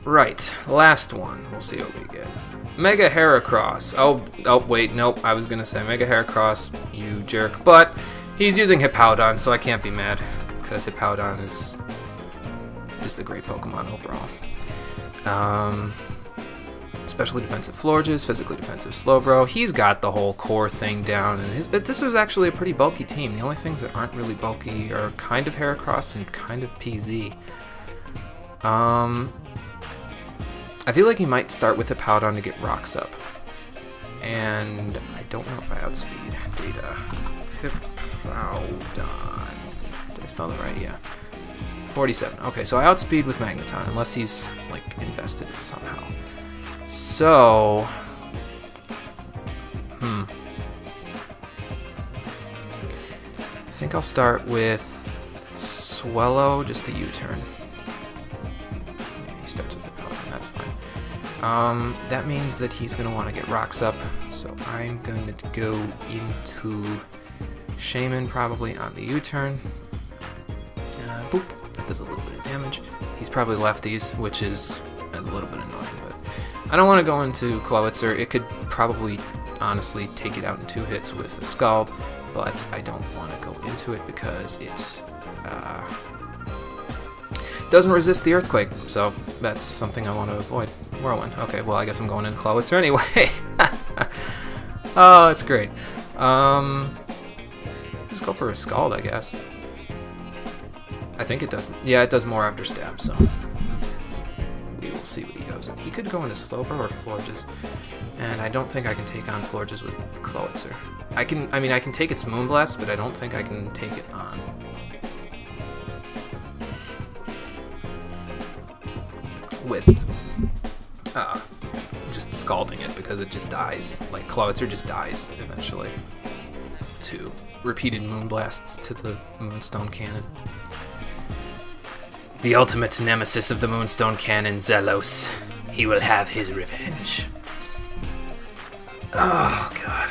Right, last one. We'll see what we get. Mega Heracross. Oh, wait, nope. I was gonna say Mega Heracross, you jerk. But he's using Hippowdon, so I can't be mad. Because Hippowdon is just a great Pokemon overall. Especially defensive Florges, physically defensive Slowbro. He's got the whole core thing down. And this was actually a pretty bulky team. The only things that aren't really bulky are kind of Heracross and kind of PZ. I feel like he might start with Hippowdon to get rocks up. And I don't know if I outspeed Data. Hippowdon. Did I spell that right? Yeah. 47. Okay, so I outspeed with Magneton, unless he's, like, invested it somehow. So... I think I'll start with Swellow, just a U-turn. Yeah, he starts with Hippowdon, that's fine. That means that he's going to want to get rocks up, so I'm going to go into Shaman probably on the U-turn. Boop, that does a little bit of damage. He's probably lefties, which is a little bit annoying, but I don't want to go into Clowitzer. It could probably, honestly, take it out in 2 hits with the Scald, but I don't want to go into it because it doesn't resist the Earthquake, so that's something I want to avoid. Whirlwind. Okay, well, I guess I'm going into Clowitzer anyway. Oh, that's great. Just go for a Scald, I guess. I think it does. Yeah, it does more after stab, so we will see what he goes in. He could go into Slowbro or Florges, and I don't think I can take on Florges with Clowitzer. I mean, I can take its Moonblast, but I don't think I can take it on. With just scalding it, because it just dies. Like, Clowitzer just dies eventually to repeated Moonblasts to the Moonstone Cannon. The ultimate nemesis of the Moonstone Cannon, Zelos. He will have his revenge. Oh, God.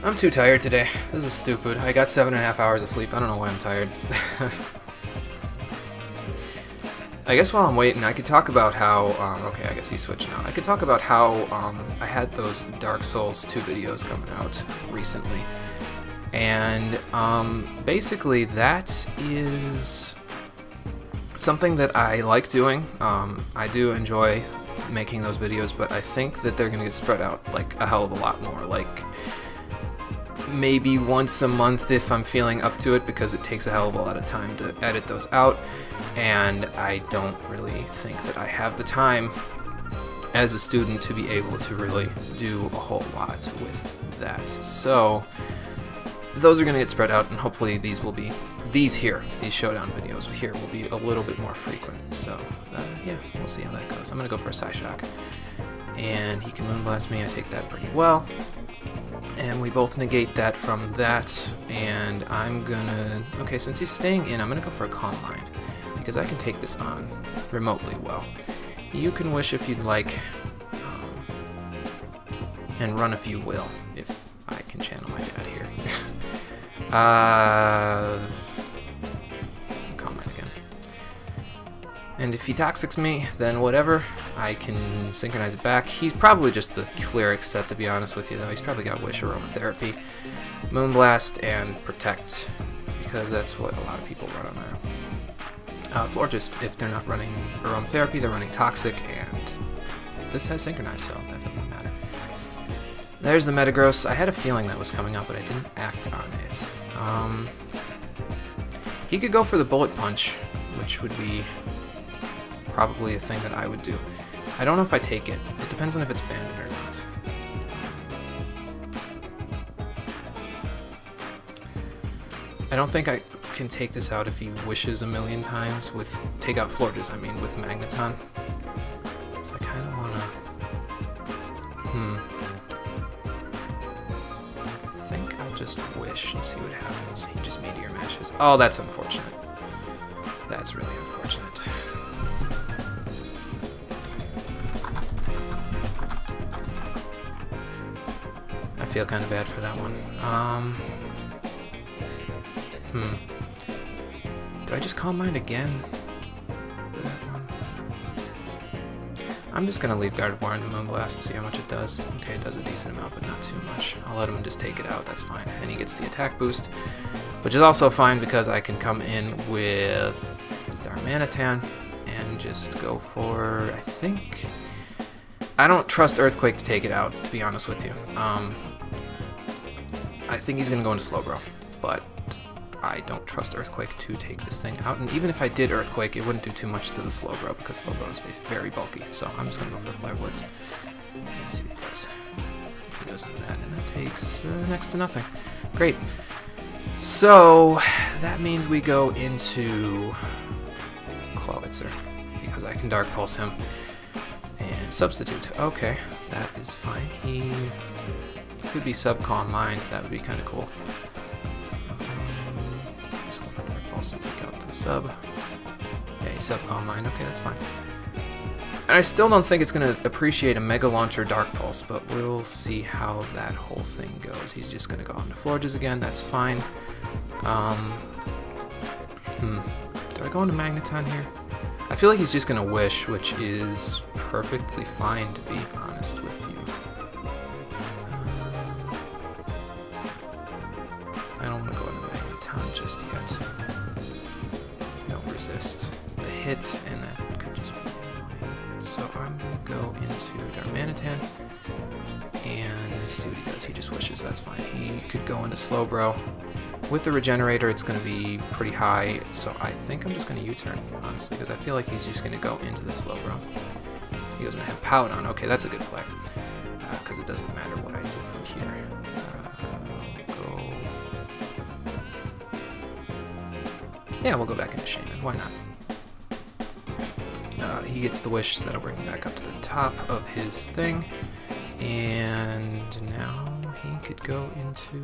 I'm too tired today. This is stupid. I got 7.5 hours of sleep. I don't know why I'm tired. I guess while I'm waiting, I could talk about how, okay, I guess he's switching out. I could talk about how I had those Dark Souls 2 videos coming out recently. And basically that is something that I like doing. I do enjoy making those videos, but I think that they're going to get spread out like a hell of a lot more. Like, maybe once a month if I'm feeling up to it, because it takes a hell of a lot of time to edit those out, and I don't really think that I have the time as a student to be able to really do a whole lot with that. So those are going to get spread out, and hopefully these Showdown videos here will be a little bit more frequent. So yeah, we'll see how that goes. I'm going to go for a Psyshock, and he can Moonblast me. I take that pretty well. And we both negate that from that, and I'm gonna... Okay, since he's staying in, I'm gonna go for a Calm Mind, because I can take this on remotely well. You can wish if you'd like, and run if you will, if I can channel my dad here. Calm Mind again. And if he Toxics me, then whatever. I can synchronize it back. He's probably just the Cleric set, to be honest with you, though. He's probably got Wish, Aromatherapy, Moonblast, and Protect, because that's what a lot of people run on there. Florges, if they're not running Aromatherapy, they're running Toxic, and this has Synchronize, so that doesn't matter. There's the Metagross. I had a feeling that was coming up, but I didn't act on it. He could go for the Bullet Punch, which would be probably a thing that I would do. I don't know if I take it. It depends on if it's banded or not. I don't think I can take this out if he wishes a million times with... Take out Florges, I mean, with Magneton. So I kind of want to... I think I'll just wish and see what happens. He just Meteor Mashes. Oh, that's unfortunate. That's really unfortunate. I feel kind of bad for that one. Do I just Calm Mind again? For that one? I'm just gonna leave Guard of War into Moonblast and see how much it does. Okay, it does a decent amount, but not too much. I'll let him just take it out, that's fine. And he gets the attack boost, which is also fine because I can come in with Magneton and just go for, I think... I don't trust Earthquake to take it out, to be honest with you. I think he's gonna go into Slowbro, but I don't trust Earthquake to take this thing out, and even if I did Earthquake, it wouldn't do too much to the Slowbro because Slowbro is very bulky, so I'm just going to go for Flare Blitz and see what he does. He goes into that, and that takes next to nothing. Great. So, that means we go into Clawitzer, because I can Dark Pulse him, and Substitute. Okay, that is fine. He could be Sub-Calm Mind, that would be kind of cool. Also take out the sub. Yeah, he's Sub-Calm Mind. Okay, that's fine. And I still don't think it's going to appreciate a Mega Launcher Dark Pulse, but we'll see how that whole thing goes. He's just going to go into Florges again. That's fine. Do I go into Magneton here? I feel like he's just going to Wish, which is perfectly fine, to be honest with you. I don't want to go into Magneton just yet. Resist the hit, and that could just be annoying. So I'm going to go into Magneton and see what he does. He just Wishes, that's fine. He could go into Slowbro. With the Regenerator, it's going to be pretty high, so I think I'm just going to U-turn, honestly, because I feel like he's just going to go into the Slowbro. He goes going to have Powdon. Okay, that's a good play, because it doesn't matter what I do from here. Yeah, we'll go back into Shaman. Why not? He gets the Wish, so that'll bring him back up to the top of his thing. And now he could go into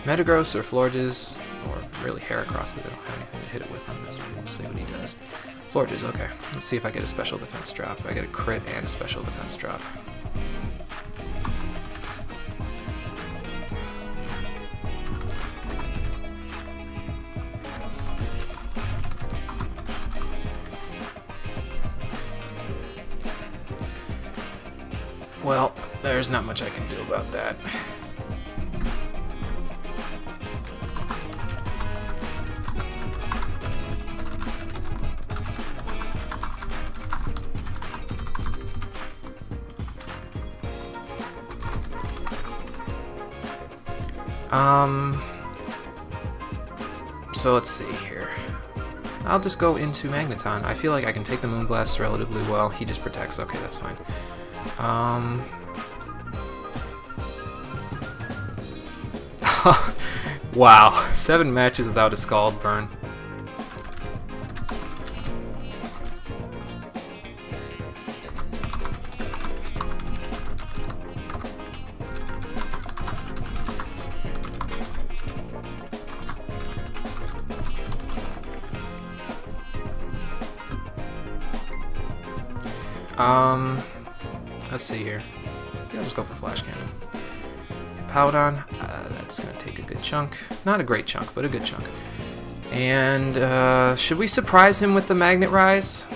Metagross or Florges, or really Heracross, because I don't have anything to hit it with on this. We'll see what he does. Florges, okay. Let's see if I get a special defense drop. I get a crit and a special defense drop. Well, there's not much I can do about that. So let's see here. I'll just go into Magneton. I feel like I can take the Moonblast relatively well. He just protects. Okay, that's fine. Wow, 7 matches without a Scald Burn. Let's see here. I think I'll just go for Flash Cannon. Powdon, that's going to take a good chunk. Not a great chunk, but a good chunk. And should we surprise him with the Magnet Rise?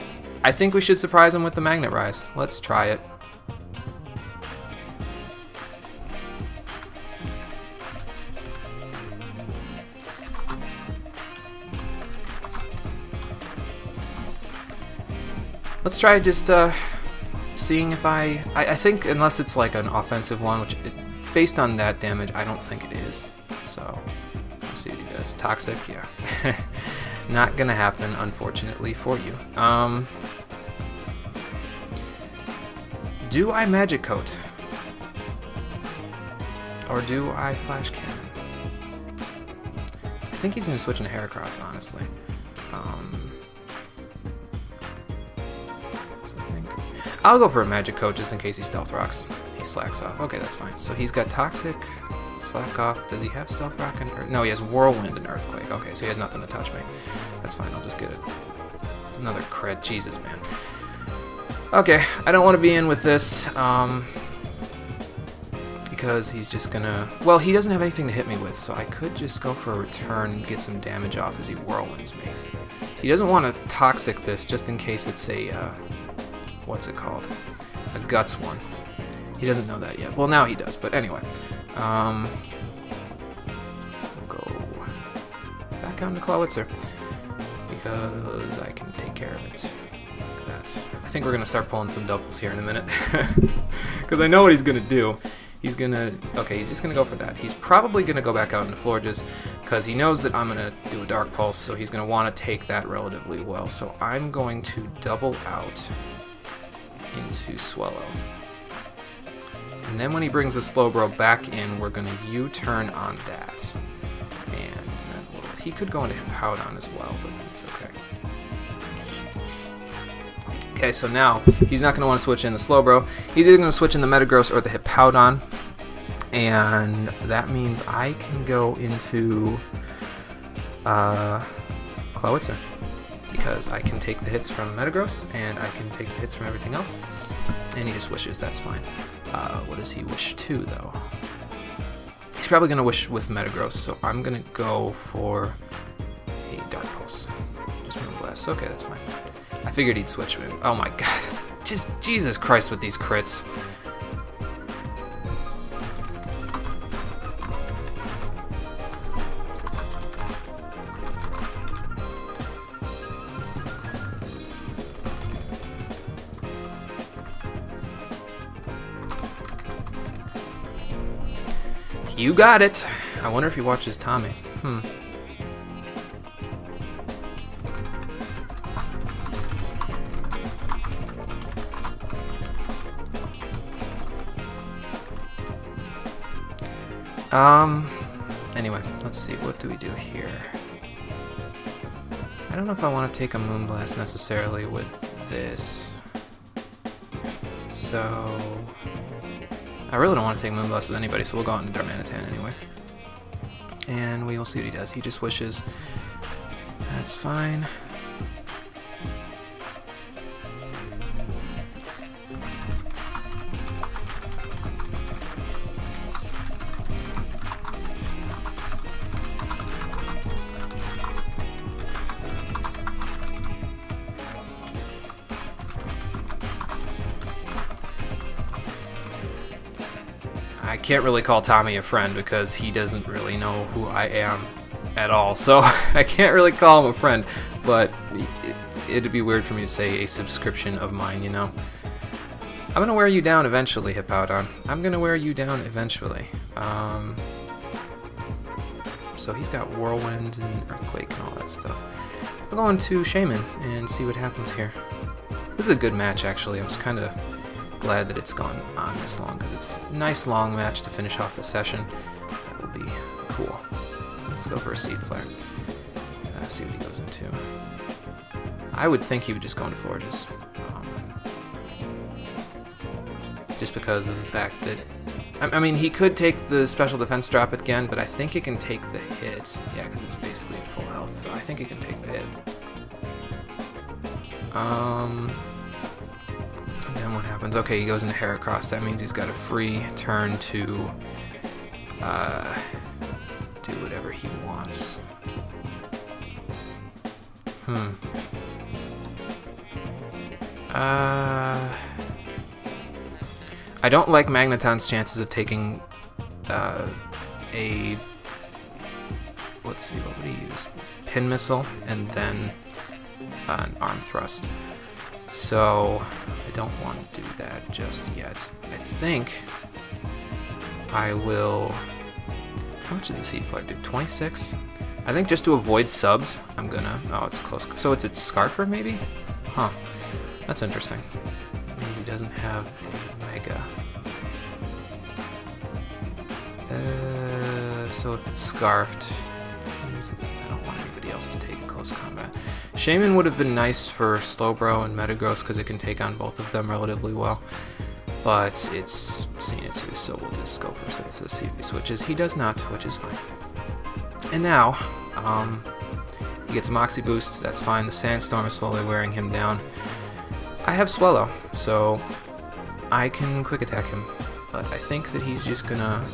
I think we should surprise him with the Magnet Rise. Let's try it. Let's try just seeing if I think unless it's like an offensive one, which based on that damage, I don't think it is. So, we'll see what he does. Toxic, yeah. Not gonna happen, unfortunately, for you. Do I Magic Coat? Or do I Flash Cannon? I think he's gonna switch into Heracross, honestly. I'll go for a Magic Coat just in case he Stealth Rocks. He slacks off. Okay, that's fine. So he's got Toxic, Slack Off. Does he have Stealth Rock and no, he has Whirlwind and Earthquake. Okay, so he has nothing to touch me. That's fine. I'll just get it. Another crit. Jesus, man. Okay, I don't want to be in with this. He because he's just gonna... Well, he doesn't have anything to hit me with, so I could just go for a return and get some damage off as he whirlwinds me. He doesn't want to toxic this just in case it's a... what's it called? A guts one. He doesn't know that yet. Well, now he does, but anyway. We'll go back out into Clawitzer because I can take care of it like that. I think we're going to start pulling some doubles here in a minute because I know what he's going to do. He's going to... Okay, he's just going to go for that. He's probably going to go back out into Florges because he knows that I'm going to do a Dark Pulse, so he's going to want to take that relatively well. So I'm going to double out into Swellow. And then when he brings the Slowbro back in, we're going to U-turn on that. And then he could go into Hippowdon as well, but it's okay. Okay, so now he's not going to want to switch in the Slowbro. He's either going to switch in the Metagross or the Hippowdon. And that means I can go into Clawitzer. Because I can take the hits from Metagross, and I can take the hits from everything else. And he just wishes, that's fine. What does he wish to, though? He's probably going to wish with Metagross, so I'm going to go for a Dark Pulse. Just Moonblast. Okay, that's fine. I figured he'd switch with... Oh my god. Just Jesus Christ with these crits. You got it. I wonder if he watches Tommy. Anyway, let's see. What do we do here? I don't know if I want to take a Moonblast necessarily with this. So... I really don't want to take Moonblast with anybody, so we'll go out into Darmanitan anyway. And we will see what he does. He just wishes. That's fine. I can't really call Tommy a friend because he doesn't really know who I am at all, so I can't really call him a friend, but it'd be weird for me to say a subscription of mine, you know? I'm gonna wear you down eventually, Hippowdon. I'm gonna wear you down eventually. So he's got Whirlwind and Earthquake and all that stuff. I'll go into Shaman and see what happens here. This is a good match, actually. I'm just kind of glad that it's gone on this long because it's a nice long match to finish off the session. That will be cool. Let's go for a Seed Flare. See what he goes into. I would think he would just go into Florges. Just because of the fact that... I mean, he could take the Special Defense drop again, but I think it can take the hit. Yeah, because it's basically at full health, so I think it can take the hit. And then what happens? Okay, he goes into Heracross. That means he's got a free turn to do whatever he wants. I don't like Magneton's chances of taking a... Let's see, what would he use? Pin Missile and then an Arm Thrust. So I don't want to do that just yet. I think I will... How much did the Seed Flare do? 26? I think just to avoid subs, I'm gonna... Oh, it's close. So it's a Scarfer, maybe? Huh. That's interesting. That means he doesn't have a Mega. So if it's Scarfed, I don't want anybody else to take a close combat. Shaman would have been nice for Slowbro and Metagross because it can take on both of them relatively well. But it's Zenitsu, so we'll just go for a set to see if he switches. He does not, which is fine. And now, he gets a Moxie Boost, that's fine. The Sandstorm is slowly wearing him down. I have Swellow, so I can Quick Attack him. but I think that he's just gonna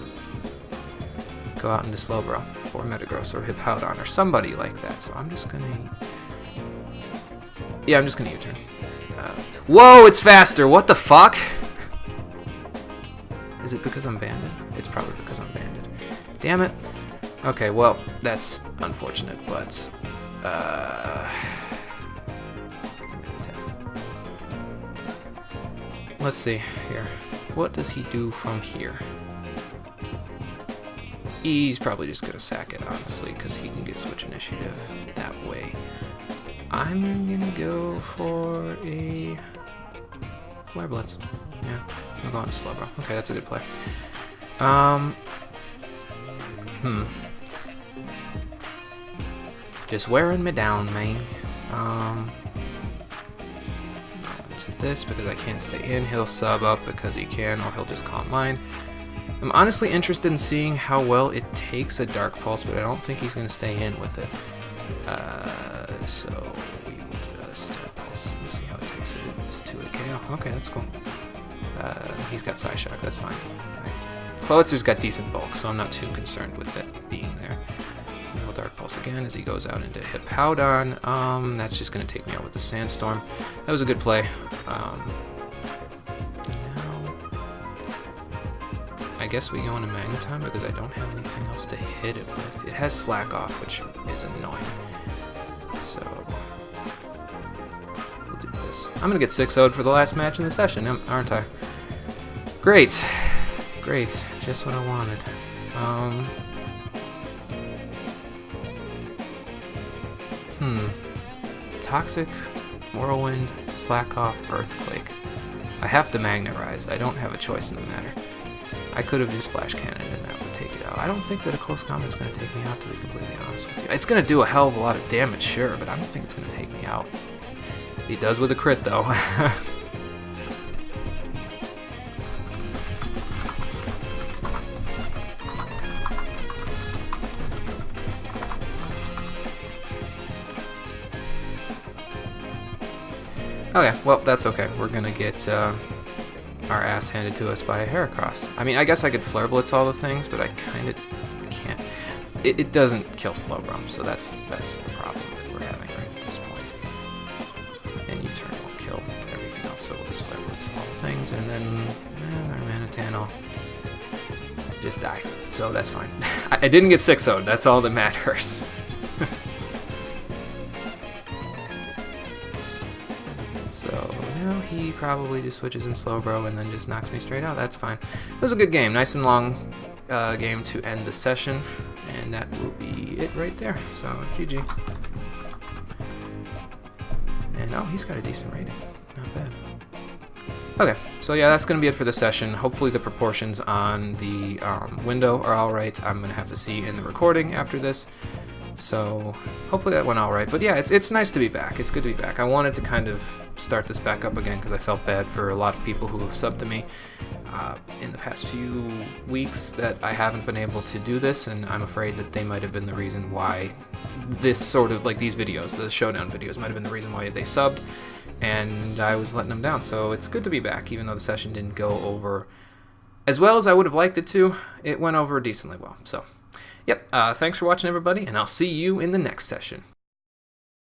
go out into Slowbro or Metagross or Hippowdon or somebody like that. So I'm just gonna, yeah, I'm just gonna U-turn. Whoa, it's faster. What the fuck? Is it because I'm banded? It's probably because I'm banded. Damn it. Okay, well, that's unfortunate, but let's see here. What does he do from here? He's probably just gonna sack it, honestly, because he can get switch initiative that way. I'm gonna go for a Flare Blitz. Yeah, I'm going to Slowbro. Okay, that's a good play. Just wearing me down, man. To this because I can't stay in. He'll sub up because he can, or he'll just Calm Mind. I'm honestly interested in seeing how well it takes a Dark Pulse, but I don't think he's going to stay in with it. So we will just Pulse. Let's see how it takes it. It's 2 to KO. Okay, that's cool. He's got Psyshock. That's fine. Right. Clowitzer's got decent bulk, so I'm not too concerned with it being there. He'll Dark Pulse again as he goes out into Hippowdon. That's just going to take me out with the Sandstorm. That was a good play. Now, I guess we go into Magneton because I don't have anything else to hit it with. It has Slack Off, which is annoying. So we'll do this. I'm gonna get 6-0'd for the last match in the session, aren't I? Great, great. Just what I wanted. Toxic, Whirlwind, Slack Off, Earthquake. I have to Magnet Rise. I don't have a choice in the matter. I could have just Flash Cannon and that would take it out. I don't think that a close combat's going to take me out, to be completely honest with you. It's going to do a hell of a lot of damage, sure, but I don't think it's going to take me out. He does with a crit, though. Okay, well, that's okay. We're going to get our ass handed to us by a Heracross. I mean, I guess I could Flare Blitz all the things, but I kind of can't. It doesn't kill Slowbro, so that's the problem that we're having right at this point. And U-turn will kill everything else, so we'll just Flare Blitz all the things, and then our Magneton will just die. So that's fine. I didn't get 6-0'd, that's all that matters. So now he probably just switches in Slowbro and then just knocks me straight out. That's fine. It was a good game. Nice and long game to end the session. And that will be it right there. So GG. And oh, he's got a decent rating. Not bad. Okay, so yeah, that's going to be it for the session. Hopefully the proportions on the window are alright. I'm going to have to see in the recording after this. So hopefully that went all right. But yeah, it's nice to be back. It's good to be back. I wanted to kind of start this back up again because I felt bad for a lot of people who have subbed to me in the past few weeks that I haven't been able to do this, and I'm afraid that they might have been the reason why this sort of, like these videos, the Showdown videos, might have been the reason why they subbed, and I was letting them down. So it's good to be back, even though the session didn't go over as well as I would have liked it to. It went over decently well. So yep, thanks for watching, everybody, and I'll see you in the next session.